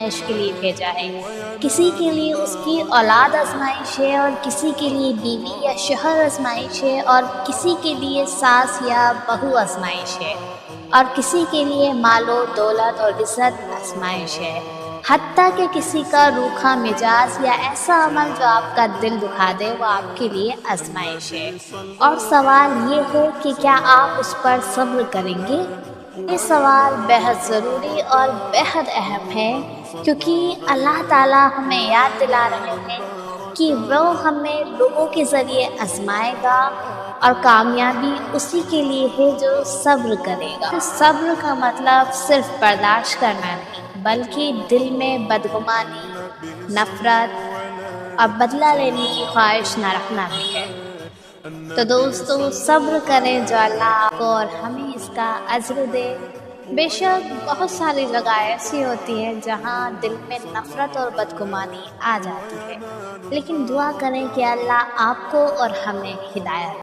آزمائش کے لیے بھیجا ہے۔ کسی کے لیے اس کی اولاد آزمائش ہے، اور کسی کے لیے بیوی یا شوہر آزمائش ہے، اور کسی کے لیے ساس یا بہو آزمائش ہے، اور کسی کے لیے مال و دولت اور عزت آزمائش ہے، حتیٰ کہ کسی کا روکھا مزاج یا ایسا عمل جو آپ کا دل دکھا دے وہ آپ کے لیے آزمائش ہے۔ اور سوال یہ ہے کہ کیا آپ اس پر صبر کریں گے؟ یہ سوال بہت ضروری اور بہت اہم ہے، کیونکہ اللہ تعالیٰ ہمیں یاد دلا رہے ہیں کہ وہ ہمیں لوگوں کے ذریعے آزمائے گا، اور کامیابی اسی کے لیے ہے جو صبر کرے گا۔ صبر کا مطلب صرف برداشت کرنا نہیں، بلکہ دل میں بدگمانی، نفرت اور بدلہ لینے کی خواہش نہ رکھنا بھی ہے۔ تو دوستو، صبر کریں جو اللہ آپ کو اور ہمیں اس کا اجر دے۔ بے شک بہت ساری جگہ ایسی ہوتی ہے جہاں دل میں نفرت اور بدگمانی آ جاتی ہے، لیکن دعا کریں کہ اللہ آپ کو اور ہمیں ہدایت